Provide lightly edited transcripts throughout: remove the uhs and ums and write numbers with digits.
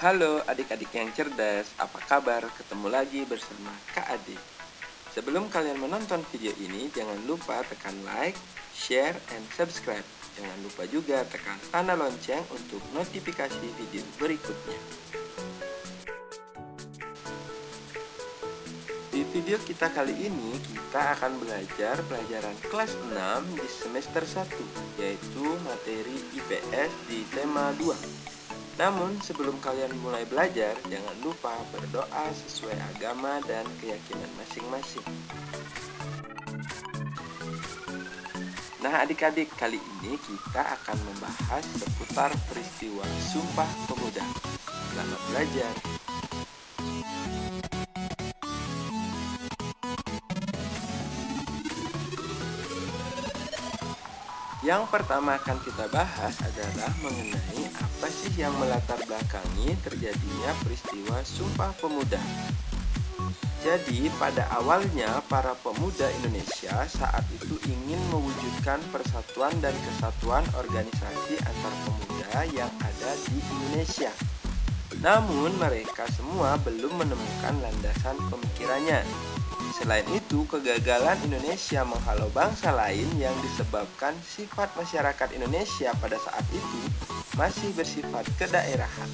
Halo adik-adik yang cerdas, apa kabar? Ketemu lagi bersama Kak Ade. Sebelum kalian menonton video ini, jangan lupa tekan like, share, and subscribe. Jangan lupa juga tekan tanda lonceng untuk notifikasi video berikutnya. Di video kita kali ini, kita akan belajar pelajaran kelas 6 di semester 1, yaitu materi IPS di tema 2. Namun, sebelum kalian mulai belajar, jangan lupa berdoa sesuai agama dan keyakinan masing-masing. Nah, adik-adik, kali ini kita akan membahas seputar peristiwa Sumpah Pemuda. Selamat belajar. Yang pertama akan kita bahas adalah mengenai apa sih yang melatar belakangi terjadinya peristiwa Sumpah Pemuda. Jadi, pada awalnya para pemuda Indonesia saat itu ingin mewujudkan persatuan dan kesatuan organisasi antar pemuda yang ada di Indonesia. Namun, mereka semua belum menemukan landasan pemikirannya. Selain itu, kegagalan Indonesia menghalau bangsa lain yang disebabkan sifat masyarakat Indonesia pada saat itu masih bersifat kedaerahan.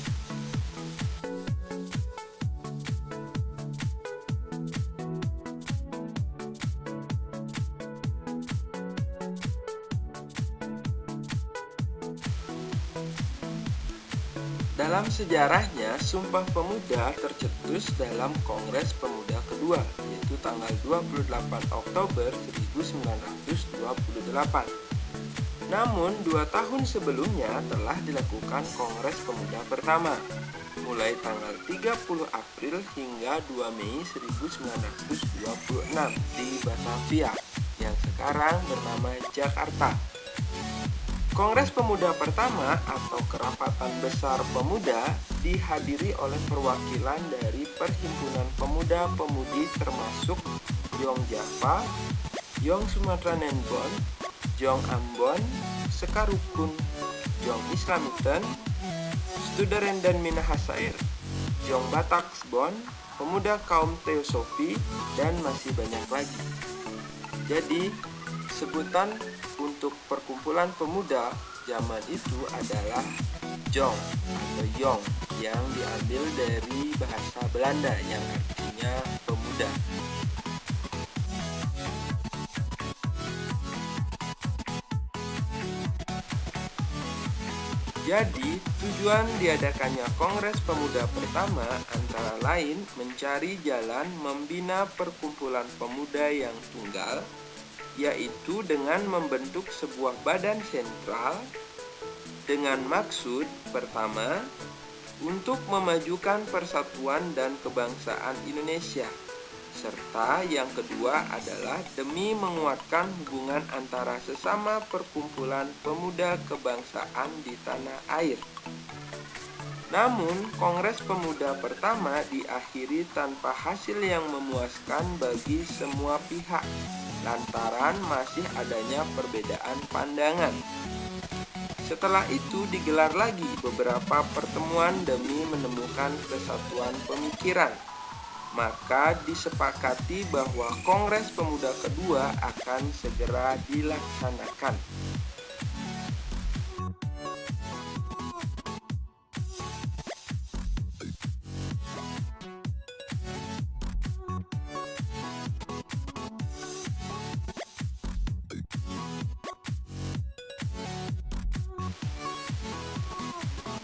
Dalam sejarahnya, Sumpah Pemuda tercetus dalam Kongres Pemuda kedua, yaitu tanggal 28 Oktober 1928. Namun, 2 tahun sebelumnya telah dilakukan Kongres Pemuda pertama, mulai tanggal 30 April hingga 2 Mei 1926 di Batavia, yang sekarang bernama Jakarta. Kongres Pemuda pertama atau Kerapatan Besar Pemuda dihadiri oleh perwakilan dari Perhimpunan Pemuda-Pemudi termasuk Yong Java, Yong Sumatra Nenbon, Jong Ambon, Sekarukun, Jong Islamiten, Studeren dan Minahasair, Jong Bataksbon, Pemuda Kaum Teosofi, dan masih banyak lagi. Jadi, sebutan untuk perkumpulan pemuda zaman itu adalah Jong atau Yong yang diambil dari bahasa Belanda yang artinya pemuda. Jadi, tujuan diadakannya Kongres Pemuda pertama antara lain mencari jalan membina perkumpulan pemuda yang tunggal, yaitu dengan membentuk sebuah badan sentral dengan maksud pertama, untuk memajukan persatuan dan kebangsaan Indonesia, serta yang kedua adalah demi menguatkan hubungan antara sesama perkumpulan pemuda kebangsaan di tanah air. Namun, Kongres Pemuda pertama diakhiri tanpa hasil yang memuaskan bagi semua pihak, lantaran masih adanya perbedaan pandangan. Setelah itu digelar lagi beberapa pertemuan demi menemukan kesatuan pemikiran. Maka disepakati bahwa Kongres Pemuda kedua akan segera dilaksanakan.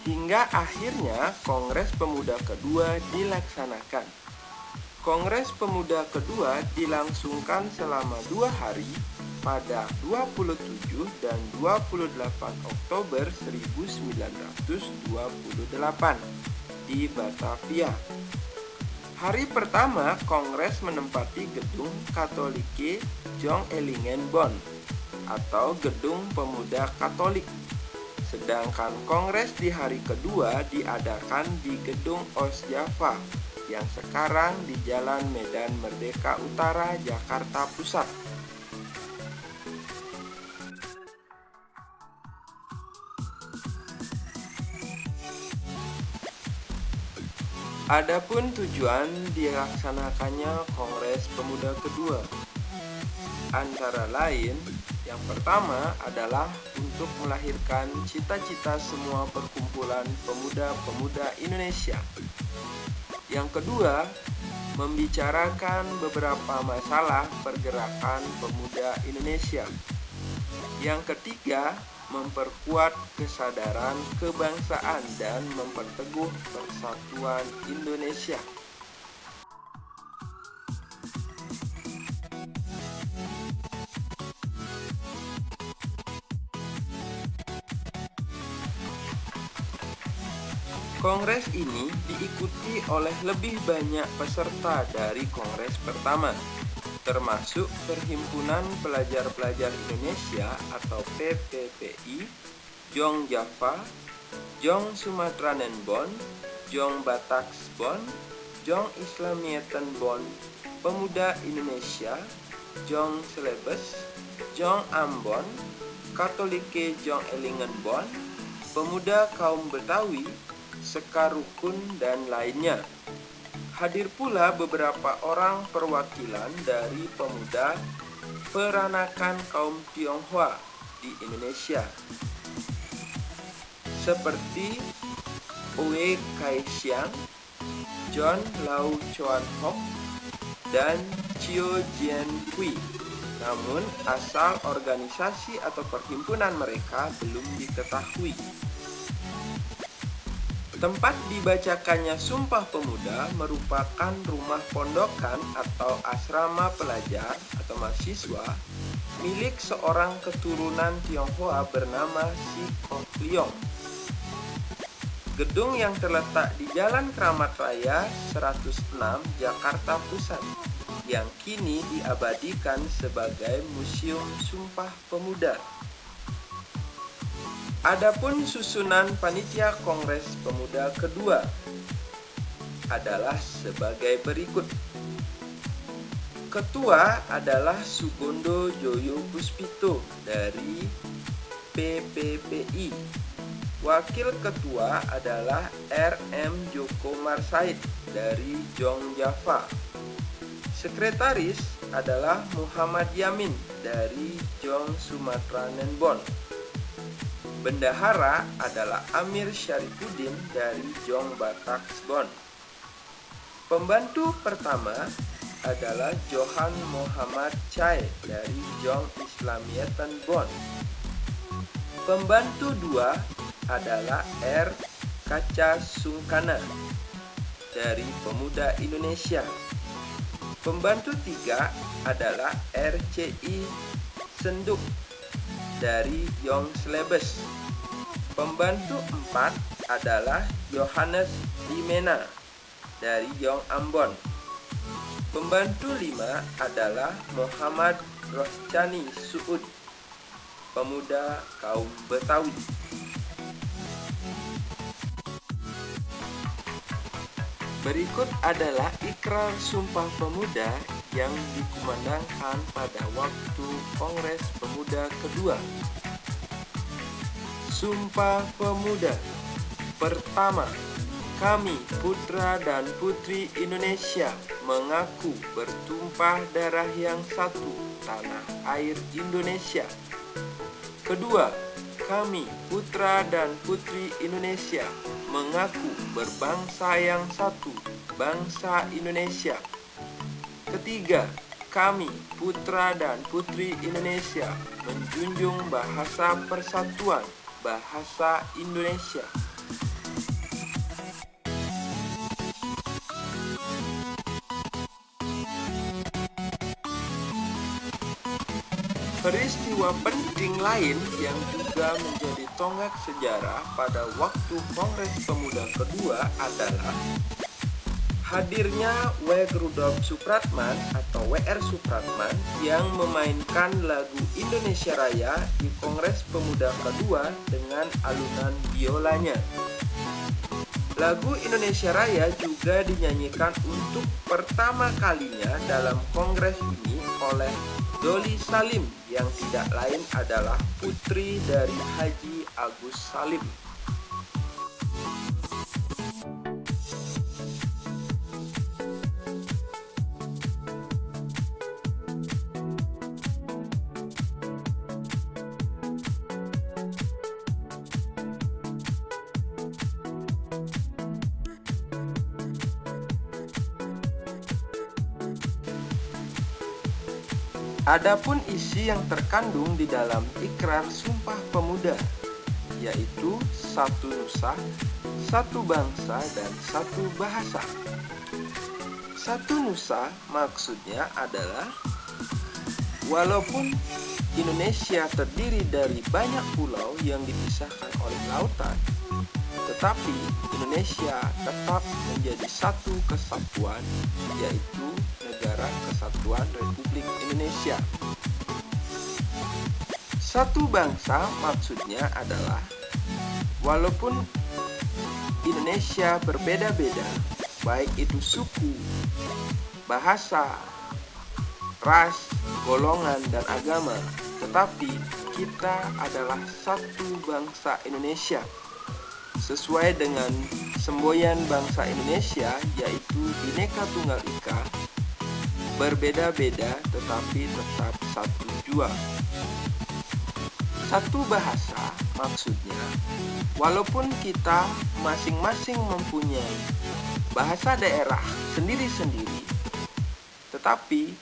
Hingga akhirnya Kongres Pemuda kedua dilaksanakan. Kongres Pemuda kedua dilangsungkan selama 2 hari pada 27 dan 28 Oktober 1928 di Batavia. Hari pertama Kongres menempati gedung Katolike Jong Elingenbon atau Gedung Pemuda Katolik. Sedangkan Kongres di hari kedua diadakan di Gedung Osjava yang sekarang di Jalan Medan Merdeka Utara, Jakarta Pusat. Adapun tujuan dilaksanakannya Kongres Pemuda kedua antara lain, yang pertama adalah untuk melahirkan cita-cita semua perkumpulan pemuda-pemuda Indonesia. Yang kedua, membicarakan beberapa masalah pergerakan pemuda Indonesia. Yang ketiga, memperkuat kesadaran kebangsaan dan memperteguh persatuan Indonesia. Kongres ini diikuti oleh lebih banyak peserta dari kongres pertama, termasuk Perhimpunan Pelajar-Pelajar Indonesia atau PPPI, Jong Java, Jong Sumatranen Bon, Jong Bataks Bon, Jong Islamieten Bon, Pemuda Indonesia, Jong Celebes, Jong Ambon, Katolike Jong Elingen Bon, Pemuda Kaum Betawi, Sekar Rukun, dan lainnya. Hadir pula beberapa orang perwakilan dari pemuda peranakan kaum Tionghoa di Indonesia, seperti Oe Kai Xiang, John Lau Chuan Hok, dan Chiu Jian Hui. Namun, asal organisasi atau perhimpunan mereka belum diketahui. Tempat dibacakannya Sumpah Pemuda merupakan rumah pondokan atau asrama pelajar atau mahasiswa milik seorang keturunan Tionghoa bernama Si Kok Leong. Gedung yang terletak di Jalan Kramat Raya 106, Jakarta Pusat, yang kini diabadikan sebagai Museum Sumpah Pemuda. Adapun susunan panitia Kongres Pemuda kedua adalah sebagai berikut. Ketua adalah Sugondo Joyo Puspito dari PPPI. Wakil ketua adalah RM Joko Marsaid dari Jong Java. Sekretaris adalah Muhammad Yamin dari Jong Sumatranen Bon. Bendahara adalah Amir Syarifuddin dari Jong Bataks Bon. Pembantu pertama adalah Johan Muhammad Chai dari Jong Islamieten Bon. Pembantu dua adalah R. Kaca Sungkana dari Pemuda Indonesia. Pembantu tiga adalah RCI Senduk dari Jong Celebes. Pembantu 4 adalah Yohanes Limena dari Jong Ambon. Pembantu 5 adalah Muhammad Rohcani Suud, pemuda kaum Betawi. Berikut adalah ikrar Sumpah Pemuda yang dikumandangkan pada waktu Kongres Pemuda kedua. Sumpah Pemuda. Pertama, kami putra dan putri Indonesia mengaku bertumpah darah yang satu, tanah air Indonesia. Kedua, kami putra dan putri Indonesia mengaku berbangsa yang satu, bangsa Indonesia. Ketiga, kami putra dan putri Indonesia menjunjung bahasa persatuan, bahasa Indonesia. Peristiwa penting lain yang juga menjadi tonggak sejarah pada waktu Kongres Pemuda kedua adalah hadirnya W. Rudolf Supratman atau W.R. Supratman yang memainkan lagu Indonesia Raya di Kongres Pemuda kedua dengan alunan biolanya. Lagu Indonesia Raya juga dinyanyikan untuk pertama kalinya dalam kongres ini oleh Doli Salim yang tidak lain adalah putri dari Haji Agus Salim. Adapun isi yang terkandung di dalam Ikrar Sumpah Pemuda, yaitu satu nusa, satu bangsa, dan satu bahasa. Satu nusa maksudnya adalah walaupun Indonesia terdiri dari banyak pulau yang dipisahkan oleh lautan, tetapi Indonesia tetap menjadi satu kesatuan, yaitu Negara Kesatuan Republik Indonesia. Satu bangsa maksudnya adalah walaupun Indonesia berbeda-beda, baik itu suku, bahasa, ras, golongan, dan agama, tetapi kita adalah satu bangsa Indonesia. Sesuai dengan semboyan bangsa Indonesia, yaitu Bhinneka Tunggal Ika, berbeda-beda tetapi tetap satu jua. Satu bahasa maksudnya walaupun kita masing-masing mempunyai bahasa daerah sendiri-sendiri, tetapi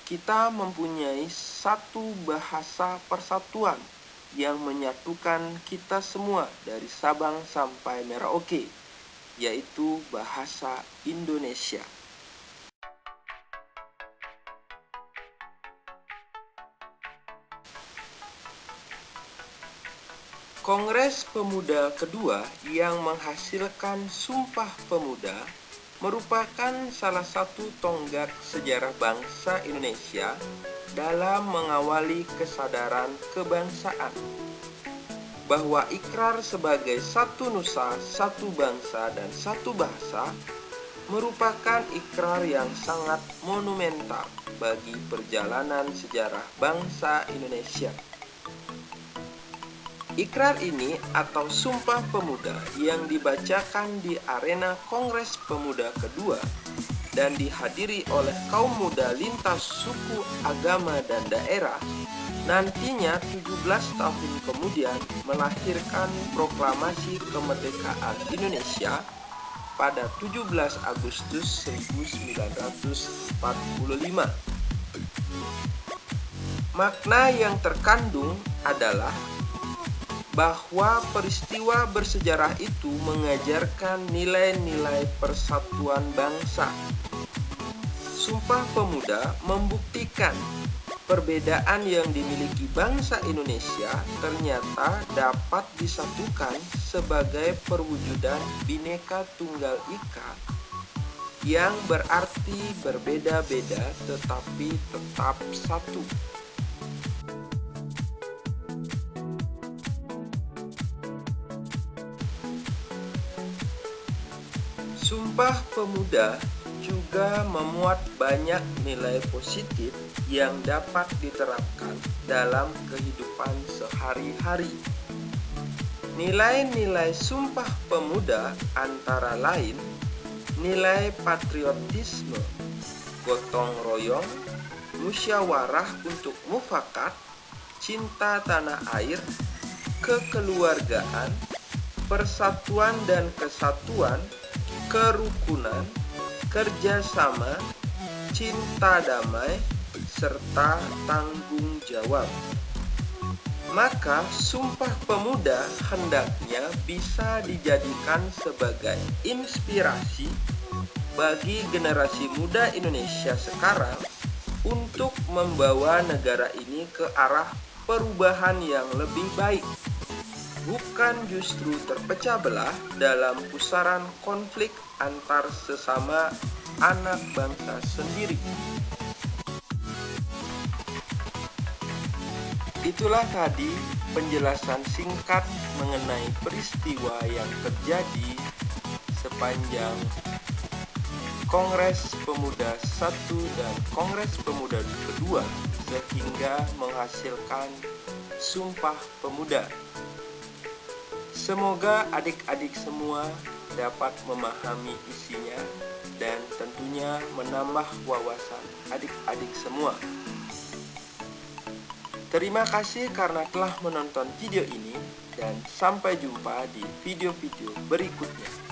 kita mempunyai satu bahasa persatuan yang menyatukan kita semua dari Sabang sampai Merauke, yaitu bahasa Indonesia. Kongres Pemuda kedua yang menghasilkan Sumpah Pemuda merupakan salah satu tonggak sejarah bangsa Indonesia dalam mengawali kesadaran kebangsaan, bahwa ikrar sebagai satu nusa, satu bangsa, dan satu bahasa merupakan ikrar yang sangat monumental bagi perjalanan sejarah bangsa Indonesia. Ikrar ini atau Sumpah Pemuda yang dibacakan di arena Kongres Pemuda kedua dan dihadiri oleh kaum muda lintas suku, agama, dan daerah, nantinya 17 tahun kemudian melahirkan Proklamasi Kemerdekaan Indonesia pada 17 Agustus 1945. Makna yang terkandung adalah bahwa peristiwa bersejarah itu mengajarkan nilai-nilai persatuan bangsa. Sumpah Pemuda membuktikan perbedaan yang dimiliki bangsa Indonesia ternyata dapat disatukan sebagai perwujudan Bhinneka Tunggal Ika, yang berarti berbeda-beda tetapi tetap satu. Sumpah Pemuda juga memuat banyak nilai positif yang dapat diterapkan dalam kehidupan sehari-hari. Nilai-nilai Sumpah Pemuda antara lain nilai patriotisme, gotong royong, musyawarah untuk mufakat, cinta tanah air, kekeluargaan, persatuan dan kesatuan, kerukunan, kerjasama, cinta damai, serta tanggung jawab. Maka Sumpah Pemuda hendaknya bisa dijadikan sebagai inspirasi bagi generasi muda Indonesia sekarang untuk membawa negara ini ke arah perubahan yang lebih baik, bukan justru terpecah belah dalam pusaran konflik antar sesama anak bangsa sendiri. Itulah tadi penjelasan singkat mengenai peristiwa yang terjadi sepanjang Kongres Pemuda I dan Kongres Pemuda kedua sehingga menghasilkan Sumpah Pemuda. Semoga adik-adik semua dapat memahami isinya dan tentunya menambah wawasan adik-adik semua. Terima kasih karena telah menonton video ini dan sampai jumpa di video-video berikutnya.